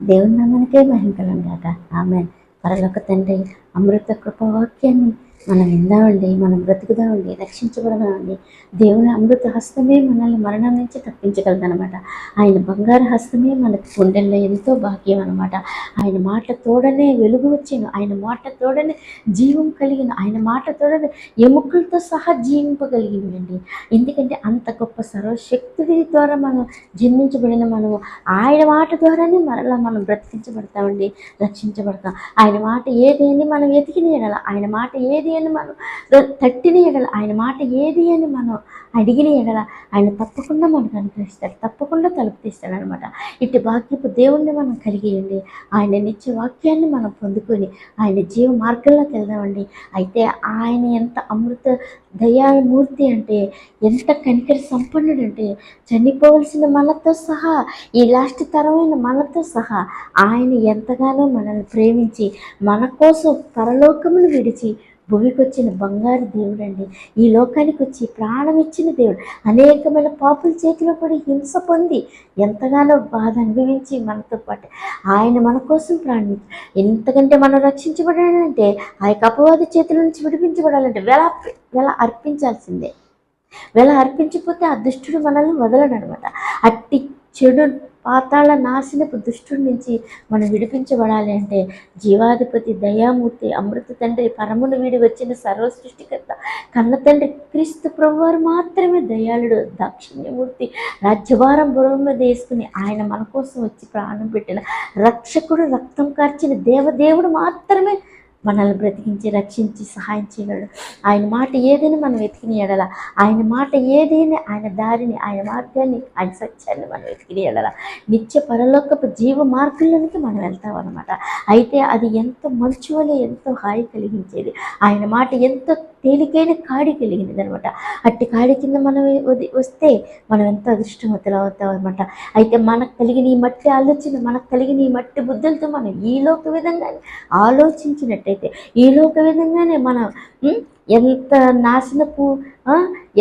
దేవుని నామానికే మహిమ కలుగును గాక. ఆమేన్. పరలోక తండ్రి అమృత కృపవాక్యాన్ని మనం విందామండి, మనం బ్రతుకుదామండి, రక్షించబడదామండి. దేవుని అమృత హస్తమే మనల్ని మరణం నుంచి తప్పించగలదనమాట. ఆయన బంగారు హస్తమే మనకు గుండెల్లో ఎంతో భాగ్యం అనమాట. ఆయన మాట తోడనే వెలుగు వచ్చాను, ఆయన మాట తోడనే జీవం కలిగిన, ఆయన మాట తోడనే ఎముకలతో సహా జీవింపగలిగినవండి. ఎందుకంటే అంత గొప్ప సర్వశక్తి ద్వారా మనం జన్మించబడిన మనము ఆయన మాట ద్వారానే మరలా మనం బ్రతికించబడతామండి, రక్షించబడతాం. ఆయన మాట ఏది అని మనం ఎతికిన ఎడల, ఆయన మాట ఏది అని మనం తట్టిన ఎడల, ఆయన మాట ఏది అని మనం అడిగిన ఎడల ఆయన తప్పకుండా మనకు అనుగ్రహిస్తాడు, తప్పకుండా తలుపు తీస్తాడు అనమాట. ఇటు భాగ్యపు దేవుణ్ణి మనం కలిగియండి, ఆయన నిత్య వాక్యాన్ని మనం పొందుకొని ఆయన జీవ మార్గంలోకి వెళ్దామండి. అయితే ఆయన ఎంత అమృత దయామూర్తి అంటే, ఎంత కనికర సంపన్నుడు అంటే, చనిపోవలసిన మనతో సహా, ఈ లాస్ట్ తరమైన మనతో సహా ఆయన ఎంతగానో మనల్ని ప్రేమించి మన కోసం పరలోకమును విడిచి భూమికి వచ్చిన బంగారు దేవుడు అండి. ఈ లోకానికి వచ్చి ప్రాణం ఇచ్చిన దేవుడు. అనేకమైన పాపుల చేతిలో పడి హింస పొంది ఎంతగానో బాధ అనుభవించి మనతో పాటు ఆయన మన కోసం ప్రాణం ఇచ్చి, ఎంతకంటే మనం రక్షించబడాలంటే ఆ యొక్క అపవాది చేతుల నుంచి విడిపించబడాలంటే వెల అర్పించాల్సిందే. వెల అర్పించకపోతే ఆ దుష్టుడు మనల్ని వదలడనమాట. అట్టి చెడు పాతాళ నాశనపు దుష్టుడి నుంచి మనం విడిపించబడాలి అంటే జీవాధిపతి దయామూర్తి అమృత తండ్రి పరమును వీడి వచ్చిన సర్వ సృష్టికర్త కన్న తండ్రి క్రీస్తు ప్రభువారు మాత్రమే దయాళుడు, దాక్షిణ్యమూర్తి, రాజ్యభారం బుర్ర మీద వేసుకుని ఆయన మన కోసం వచ్చి ప్రాణం పెట్టిన రక్షకుడు, రక్తం కార్చిన దేవదేవుడు మాత్రమే మనల్ని బ్రతికించి రక్షించి సహాయం చేయగలడు. ఆయన మాట ఏదని మనం వెతికిన ఎడల, ఆయన మాట ఏదని, ఆయన దారిని, ఆయన మార్గాన్ని, ఆయన సత్యాన్ని మనం వెతికిన ఎడల నిత్య పరలోకపు జీవ మార్గంలోనికి మనం వెళ్తాం అనమాట. అయితే అది ఎంతో మంచు వలె ఎంతో హాయి కలిగించేది. ఆయన మాట ఎంతో తేలికైన కాడి కలిగినది అనమాట. అట్టి కాడి కింద మనం వస్తే మనం ఎంతో అదృష్టవంతులు అవుతాం అనమాట. అయితే మనకు కలిగిన ఈ మట్టి ఆలోచన, మనకు కలిగిన ఈ మట్టి బుద్ధులతో మనం ఈ లోక విధంగానే ఆలోచించినట్టయితే, ఈ లోక విధంగానే మనం ఎంత నాశనపు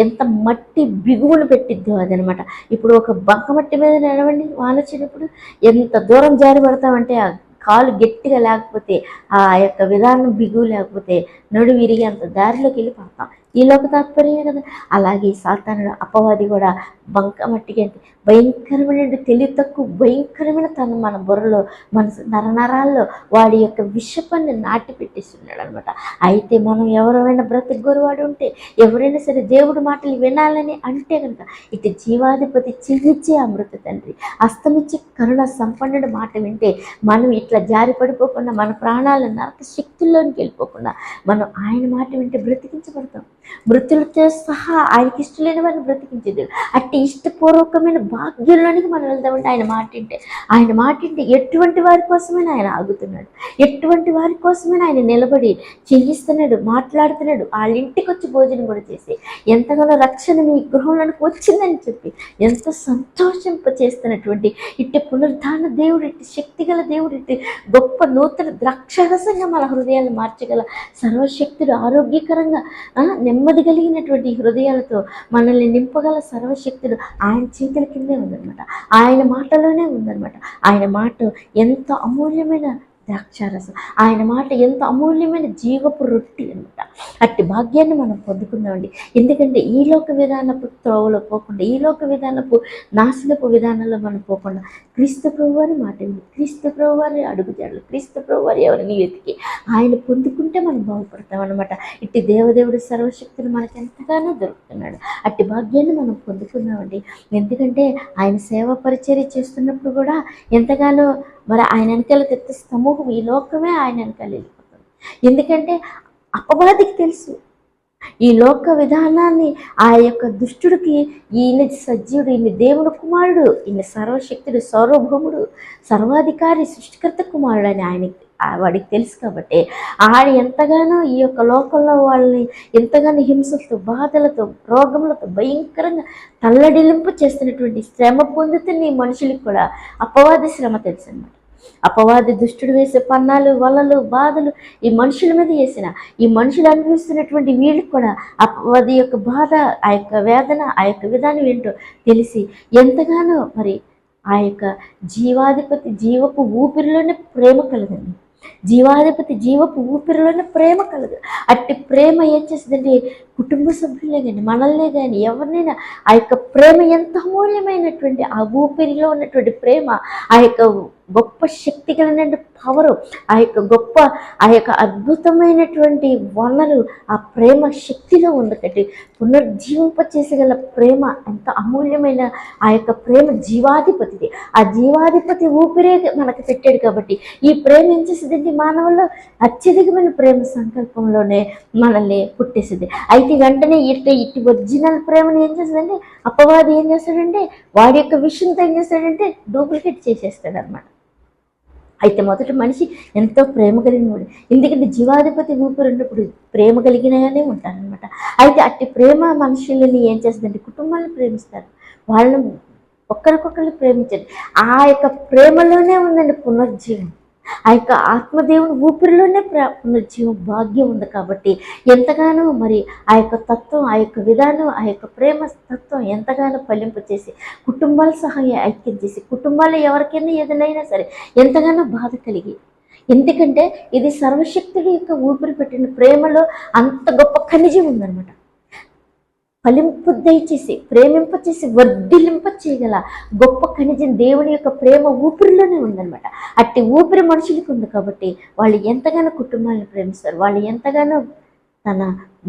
ఎంత మట్టి బిగువును పెట్టిద్దో అదనమాట. ఇప్పుడు ఒక బంక మట్టి మీద నడవండి, వాన వచ్చినప్పుడు ఎంత దూరం జారి పడతామంటే, ఆ కాలు గట్టిగా లేకపోతే, ఆ యొక్క విధానం బిగువు లేకపోతే నడు విరిగి అంత దారిలోకి వెళ్ళి పడతాం. ఈ లోక తాత్పర్యమే కదా. అలాగే సాతానుడు అపవాది కూడా బంక మట్టికి అంటే భయంకరమైన తెలివి తక్కువ భయంకరమైన తను మన బుర్రలో, మన నరనరాల్లో వాడి యొక్క విషపాన్ని నాటి పెట్టేస్తున్నాడు అనమాట. అయితే మనం ఎవరైనా బ్రతికి ఉంటే, ఎవరైనా సరే దేవుడి మాటలు వినాలని అంటే కనుక ఇటు జీవాధిపతి చిహిచ్చే అమృత తండ్రి అస్తమించి కరుణ సంపన్నుడి మాట వింటే మనం ఇట్లా జారి పడిపోకుండా, మన ప్రాణాలు నరక శక్తుల్లోనికి వెళ్ళిపోకుండా మనం ఆయన మాట వింటే బ్రతికించబడతాం. మృతులతో సహా ఆయనకి ఇష్టలేని వారిని బ్రతికించేది. అట్టి ఇష్టపూర్వకమైన భాగ్యంలోనికి మనం వెళ్దామంటే ఆయన మాట వింటే, ఆయన మాట వింటే ఎటువంటి వారి కోసమైనా ఆయన ఆగుతున్నాడు, ఎటువంటి వారి కోసమైనా ఆయన నిలబడి చేయిస్తున్నాడు, మాట్లాడుతున్నాడు. వాళ్ళ ఇంటికి వచ్చి భోజనం కూడా చేసి ఎంతగానో రక్షణ మీ గృహంలోనికి వచ్చిందని చెప్పి ఎంతో సంతోషింప చేస్తున్నటువంటి ఇట్టి పునరుద్ధాన దేవుడు, ఇట్టి శక్తిగల దేవుడు, ఇట్టి గొప్ప నూతన ద్రాక్షరసంగా మన హృదయాలు మార్చగల సర్వశక్తుడు, ఆరోగ్యకరంగా నెమ్మది కలిగినటువంటి హృదయాలతో మనల్ని నింపగల సర్వశక్తుడు ఆయన చేతుల కిందే ఉందన్నమాట. ఆయన మాటలోనే ఉందన్నమాట. ఆయన మాట ఎంత అమూల్యమైన ద్రాక్షారసం, ఆయన మాట ఎంత అమూల్యమైన జీవపు రొట్టి అనమాట. అట్టి భాగ్యాన్ని మనం పొందుకుందామండి. ఎందుకంటే ఈ లోక విధానపు త్రోవలో పోకుండా, ఈ లోక విధానపు నాశనపు విధానంలో మనం పోకుండా క్రీస్తు ప్రభువారి మాట విని, క్రీస్తు ప్రభువారి అడుగుజాడలు, క్రీస్తు ప్రభువారి ఎవరిని వెతికి ఆయన పొందుకుంటే మనం బాగుపడతాం అనమాట. ఇట్టి దేవదేవుడి సర్వశక్తులు మనకు ఎంతగానో దొరుకుతున్నాడు. అట్టి భాగ్యాన్ని మనం పొందుకుందామండి. ఎందుకంటే ఆయన సేవ పరిచర్య చేస్తున్నప్పుడు కూడా ఎంతగానో మరి ఆయన వెనకాల తెత్త సమూహం, ఈ లోకమే ఆయన వెనకాల వెళ్ళిపోతుంది. ఎందుకంటే అపవాదికి తెలుసు ఈ లోక విధానాన్ని, ఆ యొక్క దుష్టుడికి ఈయన సజీవుడు, ఈయన దేవుడు కుమారుడు, ఈయన సర్వశక్తుడు, సార్వభౌముడు, సర్వాధికారి, సృష్టికర్త కుమారుడు అని ఆయనకి వాడికి తెలుసు. కాబట్టి ఆయన ఎంతగానో ఈ యొక్క లోకంలో వాళ్ళని ఎంతగానో హింసలతో, బాధలతో, రోగములతో భయంకరంగా తల్లడిల్లింపు చేస్తున్నటువంటి శ్రమ పొందుతున్న ఈ మనుషులకు కూడా అపవాది శ్రమ తెలుసు అన్నమాట. అపవాది దుష్టుడు వేసే పన్నాలు, వలలు, బాధలు ఈ మనుషుల మీద వేసిన, ఈ మనుషులు అనుభవిస్తున్నటువంటి వీళ్ళకి కూడా అపవాది యొక్క బాధ, ఆ యొక్క వేదన, ఆ యొక్క విధానం ఏంటో తెలిసి ఎంతగానో మరి ఆ యొక్క జీవాధిపతి జీవపు ఊపిరిలోనే ప్రేమ కలదండి. జీవాధిపతి జీవపు ఊపిరిలోనే ప్రేమ కలదు. అట్టి ప్రేమ ఏం చేస్తుందండి, కుటుంబ సభ్యులే కానీ మనల్నే కానీ ఎవరినైనా ఆ యొక్క ప్రేమ ఎంత అమూల్యమైనటువంటి ఆ ఊపిరిలో ఉన్నటువంటి ప్రేమ, ఆ యొక్క గొప్ప శక్తి కలిగిన పవరు, ఆ యొక్క గొప్ప ఆ యొక్క అద్భుతమైనటువంటి వనరు ఆ ప్రేమ శక్తిలో ఉంది కట్టి పునర్జీవింపచేసగల ప్రేమ ఎంత అమూల్యమైన ఆ యొక్క ప్రేమ జీవాధిపతిది. ఆ జీవాధిపతి ఊపిరే మనకు పెట్టాడు కాబట్టి ఈ ప్రేమ ఏం చేసేదండి, మానవుల్లో అత్యధికమైన ప్రేమ సంకల్పంలోనే మనల్ని పుట్టేసింది. అయితే వెంటనే ఇట్టి ఒరిజినల్ ప్రేమను ఏం చేస్తుందంటే అపవాది ఏం చేస్తాడంటే వాడి యొక్క విషయంతో ఏం చేస్తాడంటే డూప్లికేట్ చేసేస్తాడు అనమాట. అయితే మొదట మనిషి ఎంతో ప్రేమ కలిగినవాడు, ఎందుకంటే జీవాధిపతి ఊపిరి ఉన్నప్పుడు ప్రేమ కలిగినగానే ఉంటారనమాట. అయితే అట్టి ప్రేమ మనుషులని ఏం చేస్తుందంటే కుటుంబాన్ని ప్రేమిస్తారు, వాళ్ళని ఒకరికొకరిని ప్రేమించండి. ఆ యొక్క ప్రేమలోనే ఉందండి పునర్జీవం. ఆ యొక్క ఆత్మదేవుని ఊపిరిలోనే పునర్జీవ భాగ్యం ఉంది కాబట్టి ఎంతగానో మరి ఆ యొక్క తత్వం, ఆ యొక్క విధానం, ఆ యొక్క ప్రేమ తత్వం ఎంతగానో ఫలింపు చేసి కుటుంబాల సహాయం ఐక్యం చేసి కుటుంబాలు ఎవరికైనా ఏదైనా సరే ఎంతగానో బాధ కలిగి, ఎందుకంటే ఇది సర్వశక్తుడి యొక్క ఊపిరి పెట్టిన ప్రేమలో అంత గొప్ప ఖనిజం ఉందన్నమాట. ఫలింపు దయచేసి ప్రేమింపచేసి వర్ధిలింప చేయగల గొప్ప ఖనిజం దేవుని యొక్క ప్రేమ ఊపిరిలోనే ఉందన్నమాట. అట్టి ఊపిరి మనుషులకు ఉంది కాబట్టి వాళ్ళు ఎంతగానో కుటుంబాలను ప్రేమిస్తారు, వాళ్ళు ఎంతగానో తన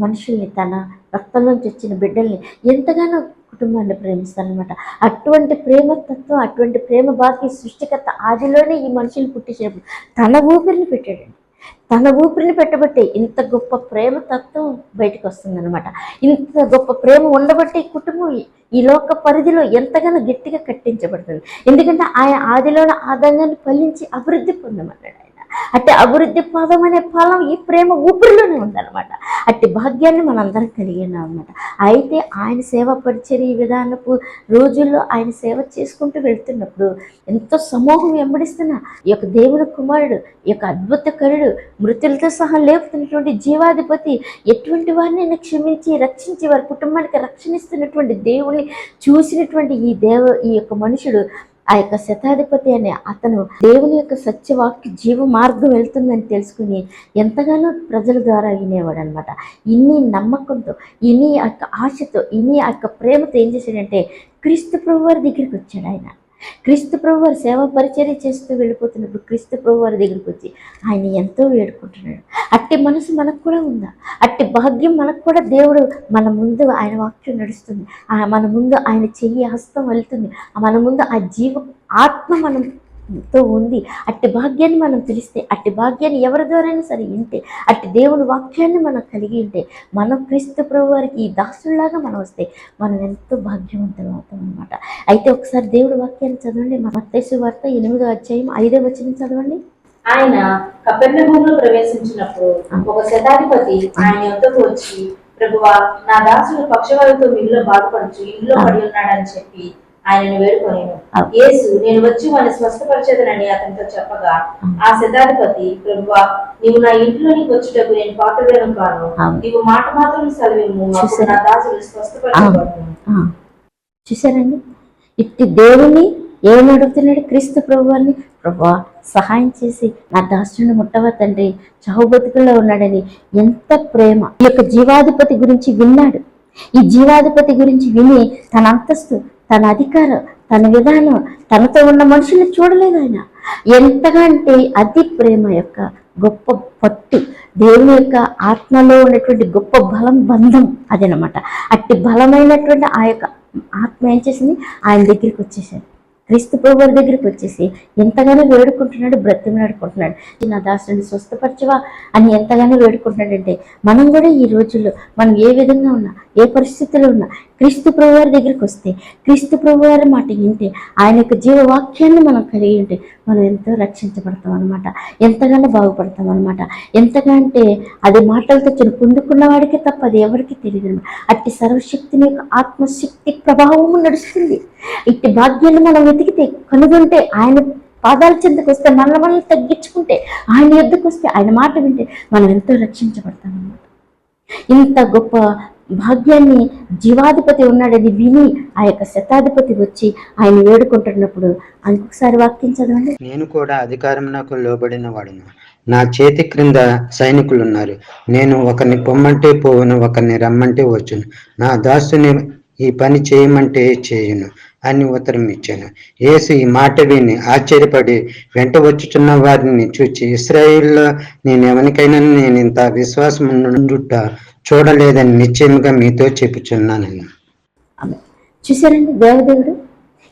మనుషుల్ని, తన రక్తంలోంచి వచ్చిన బిడ్డల్ని ఎంతగానో కుటుంబాన్ని ప్రేమిస్తారనమాట. అటువంటి ప్రేమతత్వం, అటువంటి ప్రేమ బాకి సృష్టికర్త ఆదిలోనే ఈ మనుషులు పుట్టించినప్పుడు తన ఊపిరిని పెట్టాడండి. తన ఊపిరిని పెట్టబట్టి ఇంత గొప్ప ప్రేమ తత్వం బయటకు వస్తుందన్నమాట. ఇంత గొప్ప ప్రేమ ఉండబట్టి కుటుంబం ఈ లోక పరిధిలో ఎంతగానో గట్టిగా కట్టించబడుతుంది. ఎందుకంటే ఆయన ఆదిలోనే ఆదంగాన్ని ఫలించి అభివృద్ధి పొందమన్నాడు. అట్టి అభివృద్ధి పదం అనే ఫలం ఈ ప్రేమ ఊపిరిలోనే ఉందన్నమాట. అట్టి భాగ్యాన్ని మనందరం కలిగినాం అనమాట. అయితే ఆయన సేవ పరిచర్య విధానపు రోజుల్లో ఆయన సేవ చేసుకుంటూ వెళ్తున్నప్పుడు ఎంతో సమూహం వెంబడిస్తున్న ఈ యొక్క దేవుని కుమారుడు, ఈ యొక్క అద్భుతకరుడు, మృతులతో సహా లేపుతున్నటువంటి జీవాధిపతి, ఎటువంటి వారినైనా క్షమించి రక్షించి వారి కుటుంబానికి రక్షణ ఇస్తున్నటువంటి దేవుణ్ణి చూసినటువంటి ఈ యొక్క మనుషుడు, ఆ యొక్క శతాధిపతి అనే అతను దేవుని యొక్క సత్యవాక్య జీవ మార్గం వెళ్తుందని తెలుసుకుని ఎంతగానో ప్రజల ద్వారా వినేవాడు అనమాట. ఇన్ని నమ్మకంతో, ఇన్ని ఆ యొక్క ఆశతో, ఇన్ని ఆ యొక్క ప్రేమతో ఏం చేశాడంటే క్రీస్తు ప్రభువారి దగ్గరికి వచ్చాడు. ఆయన క్రీస్తు ప్రభువారు సేవ పరిచర్య చేస్తూ వెళ్ళిపోతున్నప్పుడు క్రీస్తు ప్రభువారి దగ్గరికి వచ్చి ఆయన ఎంతో వేడుకుంటున్నాడు. అట్టి మనసు మనకు కూడా ఉందా? అట్టి భాగ్యం మనకు కూడా దేవుడు మన ముందు ఆయన వాక్యం నడుస్తుంది, మన ముందు ఆయన చెయ్యి హస్తం వెళ్తుంది, మన ముందు ఆ జీవ ఆత్మ మనతో ఉంది. అట్టి భాగ్యాన్ని మనం తెలిస్తే, అట్టి భాగ్యాన్ని ఎవరి ద్వారైనా సరే వింటే, అట్టి దేవుని వాక్యాన్ని మనం కలిగి ఉంటే, మనం క్రీస్తు ప్రభు వారికి ఈ దాసుల్లాగా మనం వస్తే మనం ఎంతో భాగ్యవంతులు అవుతాం అనమాట. అయితే ఒకసారి దేవుడి వాక్యాన్ని చదవండి. మత్తయి సువార్త 8వ అధ్యాయం 5వ వచనం చదవండి. ఆయన కపెర్నహూములో ప్రవేశించినప్పుడు ఒక శతాధిపతి ఆయన యొద్దకు వచ్చి, ప్రభువా, నా దాసుడు పక్షవాయువుతో ఇంట్లో బాధపడుచు ఇంట్లో పడి ఉన్నాడని చెప్పి ఆయనను వేడుకొనేను. యేసు, నేను వచ్చి వారిని స్వస్థపరిచేదనని అతనితో చెప్పగా ఆ శతాధిపతి, ప్రభువా, నీవు నా ఇంట్లోనికి వచ్చుటకు నేను పాత్రుడను కాను, నీవు మాట మాత్రం సెలవిమ్ము, అప్పుడు నా దాసుడు స్వస్థపరచబడును. చూసారండి, ఇట్టి దేవుని ఏమని అడుగుతున్నాడు క్రీస్తు ప్రభు వారిని, ప్రభువా సహాయం చేసి నా దాసుని ముట్టవ తండ్రి, చావు బతుకుల్లో ఉన్నాడని ఎంత ప్రేమ. ఈ యొక్క జీవాధిపతి గురించి విన్నాడు. ఈ జీవాధిపతి గురించి విని తన అంతస్తు, తన అధికారం, తన విధానం, తనతో ఉన్న మనుషుల్ని చూడలేదు ఆయన. ఎంతగా అంటే అతి ప్రేమ యొక్క గొప్ప పట్టు, దేవుని యొక్క ఆత్మలో ఉన్నటువంటి గొప్ప బలం బంధం అదనమాట. అట్టి బలమైనటువంటి ఆ యొక్క ఆత్మ ఏం చేసింది, ఆయన దగ్గరికి వచ్చేసాడు. క్రీస్తు ప్రభు వారి దగ్గరికి వచ్చేసి ఎంతగానో వేడుకుంటున్నాడు, బ్రతిమలాడుకుంటున్నాడు, నా దాసుని స్వస్థపరచవా అని ఎంతగానో వేడుకుంటున్నాడంటే మనం కూడా ఈ రోజుల్లో మనం ఏ విధంగా ఉన్నా, ఏ పరిస్థితిలో ఉన్నా క్రీస్తు ప్రభు వారి దగ్గరికి వస్తే, క్రీస్తు ప్రభు వారి మాట వింటే, ఆయన యొక్క జీవవాక్యాన్ని మనం కలిగి ఉంటే మనం ఎంతో రక్షించబడతాం అనమాట, ఎంతగానో బాగుపడతాం అనమాట. ఎంతగా అంటే అది మాటలతో పొందుకున్న వాడికే తప్ప అది ఎవరికి తెలియదు అనమాట. అట్టి సర్వశక్తిని యొక్క ఆత్మశక్తి ప్రభావం నడుస్తుంది. ఇట్టి భాగ్యాన్ని మనం వెతికితే, కనుగొంటే, ఆయన పాదాల చెంతకు వస్తే, మనల్ని తగ్గించుకుంటే, ఆయన ఎద్దుకు వస్తే, ఆయన మాట వింటే మనం ఎంతో రక్షించబడతాం అన్నమాట. ఇంత గొప్ప భాగ్యాన్ని జీవాధిపతి ఉన్నాడని విని ఆ యొక్క శతాధిపతి వచ్చి ఆయన వేడుకుంటున్నప్పుడు ఇంకొకసారి వాక్యం చదవండి. నేను కూడా అధికారం నాకు లోబడిన వాడును, నా చేతి క్రింద సైనికులు ఉన్నారు. నేను ఒకరిని పొమ్మంటే పోవును, ఒకరిని రమ్మంటే వచ్చును, నా దాసుని ఈ పని చేయమంటే చేయును అని ఉత్తరం ఇచ్చాను. యేసు ఈ మాట విని ఆశ్చర్యపడి వెంట వచ్చుచున్న వారిని చూచి, ఇశ్రాయేలులో ఎవరికైనా నేను ఇంత విశ్వాసం నుండుట చూడలేదని నిశ్చయముగా మీతో చెప్పుచున్నానని. చూశారండి, దేవదేవుడు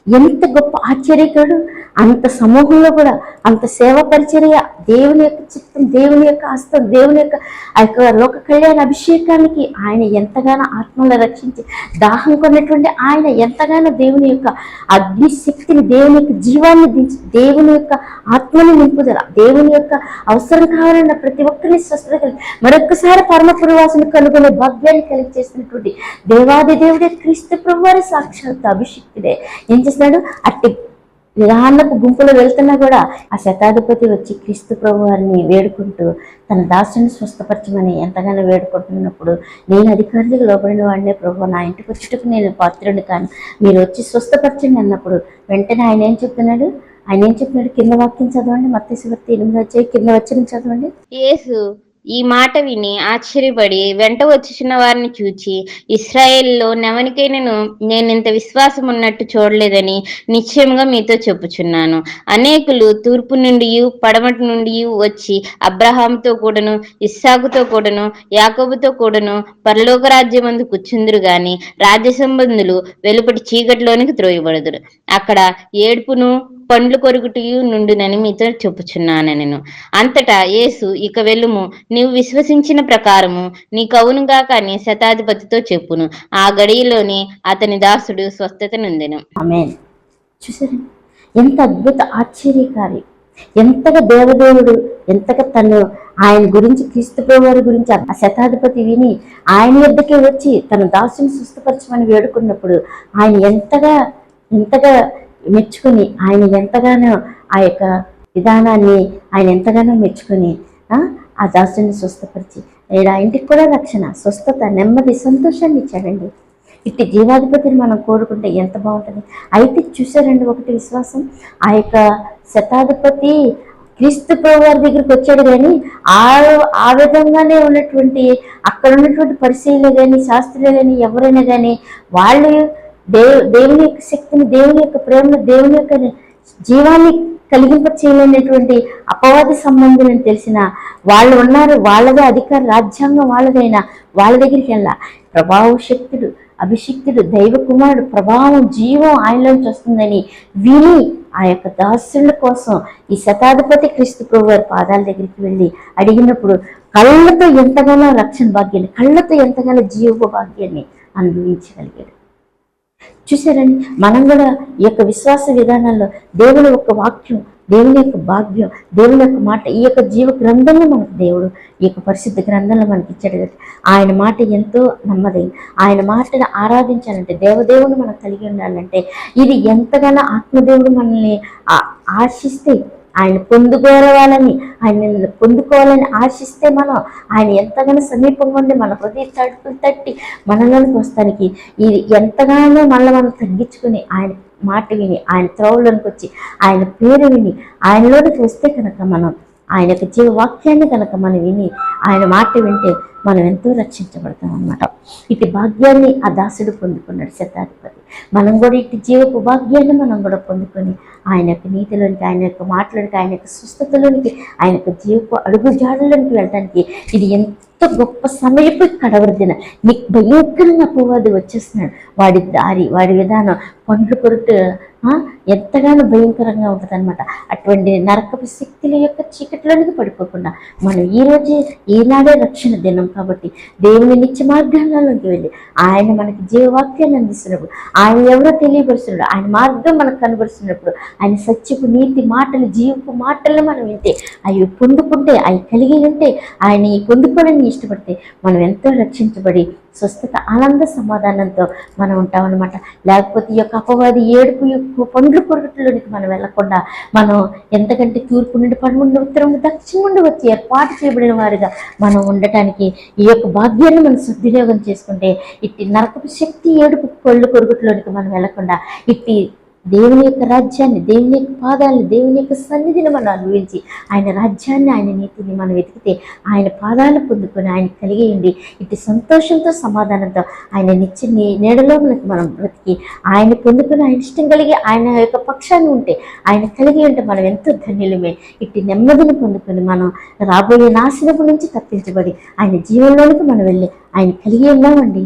ఎంత గొప్ప ఆశ్చర్యకరుడు. అంత సమూహంలో కూడా అంత సేవ పరిచర్య, దేవుని యొక్క చిత్తం, దేవుని యొక్క హస్తం, దేవుని యొక్క ఆ యొక్క లోక కళ్యాణ అభిషేకానికి ఆయన ఎంతగానో ఆత్మలను రక్షించి దాహం కొన్నటువంటి ఆయన ఎంతగానో దేవుని యొక్క అగ్ని శక్తిని, దేవుని యొక్క జీవాన్ని దించి, దేవుని యొక్క ఆత్మని నింపుదల, దేవుని యొక్క అవసరం కావాలన్న ప్రతి ఒక్కరిని స్వస్థత కలిగి మరొక్కసారి పరమపురవాసుని కనుగొనే భాగ్యాన్ని కలిగి చేసినటువంటి దేవాది దేవుడే క్రీస్తు ప్రభువారి సాక్షాత్ అభిషిక్తుడే ఏం చేస్తున్నాడు, అట్టి విధానపు గుంపులో వెళ్తున్నా కూడా ఆ శతాధిపతి వచ్చి క్రీస్తు ప్రభు వారిని వేడుకుంటూ తన దాసుని స్వస్థపరచమని ఎంతగానో వేడుకుంటున్నప్పుడు, నేను అధికారులకు లోబడిన వాడినే ప్రభు, నా ఇంటికి వచ్చేటప్పుడు నేను పాత్రుడిని కాను, మీరు వచ్చి స్వస్థపరచండి అన్నప్పుడు వెంటనే ఆయన ఏం చెప్తున్నాడు, కింద వాక్యం చదవండి. మత్తయి సువార్త 8 కింద వచనం చదవండి. యేసు ఈ మాట విని ఆశ్చర్యపడి వెంట వచ్చుచున్న వారిని చూచి, ఇశ్రాయేలులో నెవనికైనను నేనింత విశ్వాసం ఉన్నట్టు చూడలేదని నిశ్చయంగా మీతో చెప్పుచున్నాను. అనేకులు తూర్పు నుండి పడమటి నుండి వచ్చి అబ్రహాముతో కూడాను, ఇస్సాకుతో కూడాను, యాకోబుతో కూడాను పరలోక రాజ్యమందు కూర్చుందురు గాని రాజ్య సంబంధులు వెలుపటి చీకటిలోనికి త్రోయబడుదురు. అక్కడ ఏడుపును పండ్లు కొరుకుటయు నుండునని మీతో చెప్పుచున్నాను నేను. అంతటా యేసు, ఇక వెళ్ళుము, నీవు విశ్వసించిన ప్రకారము నీకవునుగాక అని శతాధిపతితో చెప్పును. ఆ గడియలోనే అతని దాసుడు స్వస్థత నొందెను. ఆమేన్. చూసారా ఎంత అద్భుత ఆశ్చర్యకారి, ఎంతగా దేవదేవుడు ఎంతగా తను ఆయన గురించి, క్రీస్తు ప్రభు వారి గురించి ఆ శతాధిపతి విని ఆయన యొద్దకే వచ్చి తన దాసుని స్వస్థపరచమని వేడుకున్నప్పుడు ఆయన ఎంతగా మెచ్చుకొని, ఆయన ఎంతగానో ఆ యొక్క విధానాన్ని ఆయన ఎంతగానో మెచ్చుకొని ఆ దాసుని స్వస్థపరిచి నేడు ఆ ఇంటికి కూడా రక్షణ, స్వస్థత, నెమ్మది, సంతోషాన్ని ఇచ్చాడండి. ఇట్టి జీవాధిపతిని మనం కోరుకుంటే ఎంత బాగుంటుంది. అయితే చూసారండి, ఒకటి విశ్వాసం, ఆ యొక్క శతాధిపతి క్రీస్తు ప్రభు వారి దగ్గరికి వచ్చాడు కానీ ఆ విధంగానే ఉన్నటువంటి అక్కడ ఉన్నటువంటి పరిశీలన కానీ, శాస్త్రులు కానీ, ఎవరైనా కానీ వాళ్ళు దేవుని యొక్క శక్తిని, దేవుని యొక్క ప్రేమను, దేవుని యొక్క జీవాన్ని కలిగింప చేయలేనటువంటి అపవాది సంబంధులని తెలిసిన వాళ్ళు ఉన్నారు. వాళ్ళదే అధికార రాజ్యాంగం వాళ్ళదైనా వాళ్ళ దగ్గరికి వెళ్ళా ప్రభావ శక్తుడు, అభిషిక్తుడు, దైవ కుమారుడు, ప్రభావం, జీవం ఆయనలోంచి వస్తుందని విని ఆ యొక్క దాసుల కోసం ఈ శతాధిపతి క్రీస్తు ప్రభు వారి పాదాల దగ్గరికి వెళ్ళి అడిగినప్పుడు కళ్ళతో ఎంతగానో రక్షణ భాగ్యాన్ని, కళ్ళతో ఎంతగానో జీవ భాగ్యాన్ని అనుభవించగలిగాడు. చూసారండి, మనం కూడా ఈ యొక్క విశ్వాస విధానాల్లో దేవుని యొక్క వాక్యం, దేవుని యొక్క భాగ్యం, దేవుని యొక్క మాట, ఈ యొక్క జీవ గ్రంథంలో మనకు దేవుడు ఈ యొక్క పరిశుద్ధ గ్రంథంలో మనకి ఇచ్చాడు కదా. ఆయన మాట ఎంతో నమ్మదైంది. ఆయన మాటను ఆరాధించాలంటే, దేవదేవుని మనం కలిగి ఉండాలంటే, ఇది ఎంతగానో ఆత్మదేవుడు మనల్ని ఆశిస్తే, ఆయన పొందుకోవాలని ఆశిస్తే మనం ఆయన ఎంతగానో సమీపంగా ఉండి మన హృదయ తడుపులు తట్టి మనలోనికి వస్తానికి ఇది ఎంతగానో మనం తగ్గించుకుని ఆయన మాట విని, ఆయన త్రోవలోనికి వచ్చి, ఆయన పేరు విని ఆయనలోనికి వస్తే కనుక మనం ఆయన యొక్క జీవవాక్యాన్ని కనుక మనం విని ఆయన మాట వింటే మనం ఎంతో రక్షించబడతాం అన్నమాట. ఇటు భాగ్యాన్ని ఆ దాసుడు పొందుకున్నాడు శతాధిపతి. మనం కూడా ఇటు జీవపు భాగ్యాన్ని మనం కూడా పొందుకొని ఆయన యొక్క నీతిలోనికి, ఆయన యొక్క మాటలోనికి, ఆయన యొక్క స్వస్థతలోనికి, ఆయన యొక్క జీవపు అడుగు జాడలోనికి వెళ్ళడానికి ఇది ఎంతో గొప్ప సమయపు కడవరిదిన. నీకు భయంకరంగా అపవాది వచ్చేస్తున్నాడు. వాడి దారి, వాడి విధానం, పండ్లు కొరుటు ఎంతగానో భయంకరంగా ఉంటుంది అనమాట. అటువంటి నరకపు శక్తుల యొక్క చీకటిలోనికి పడిపోకుండా మనం ఈనాడే రక్షణ దినం కాబట్టి దేవుని నిత్య మార్గాలలోకి వెళ్ళి ఆయన మనకి జీవవాక్యాన్ని అందిస్తున్నప్పుడు, ఆయన ఎవరో తెలియపరుస్తున్నాడు, ఆయన మార్గం మనకు కనబరుస్తున్నప్పుడు, ఆయన సత్యపు నీతి మాటలు, జీవపు మాటలు మనం వింటే, అవి పొందుకుంటే, అవి కలిగి ఉంటే, ఆయన పొందుకోవడానికి ఇష్టపడితే మనం ఎంతో రక్షించబడి స్వస్థత ఆనంద సమాధానంతో మనం ఉంటామన్నమాట. లేకపోతే ఈ యొక్క అపవాది ఏడుపు యొక్క పండ్లు కొరకట్లోనికి మనం వెళ్ళకుండా మనం ఎంతకంటే తూర్పు నుండి పడముండి ఉత్తరం నుండి దక్షిణం నుండి వచ్చి ఏర్పాటు చేయబడిన వారిగా మనం ఉండటానికి ఈ యొక్క భాగ్యాన్ని మనం సద్వినియోగం చేసుకుంటే ఇట్టి నరకపు శక్తి ఏడుపు పళ్ళు కొరకట్లోనికి మనం వెళ్ళకుండా ఇట్టి దేవుని యొక్క రాజ్యాన్ని, దేవుని యొక్క పాదాలని, దేవుని యొక్క సన్నిధిని మనం అనుభవించి ఆయన రాజ్యాన్ని, ఆయన నీతిని మనం వెతికితే ఆయన పాదాలు పొందుకొని ఆయన కలిగి ఉండి ఇటు సంతోషంతో సమాధానంతో ఆయన నిత్య నీడలో మనం బ్రతికి ఆయన పొందుకొని ఆయన ఇష్టం కలిగి ఆయన యొక్క పక్షాన్ని ఉంటే ఆయన కలిగి ఉంటే మనం ఎంతో ధన్యులమే. ఇటు నెమ్మదిని పొందుకొని మనం రాబోయే నాశనపు నుంచి తప్పించబడి ఆయన జీవంలోనికి మనం వెళ్ళి ఆయన కలిగి ఉన్నామండి.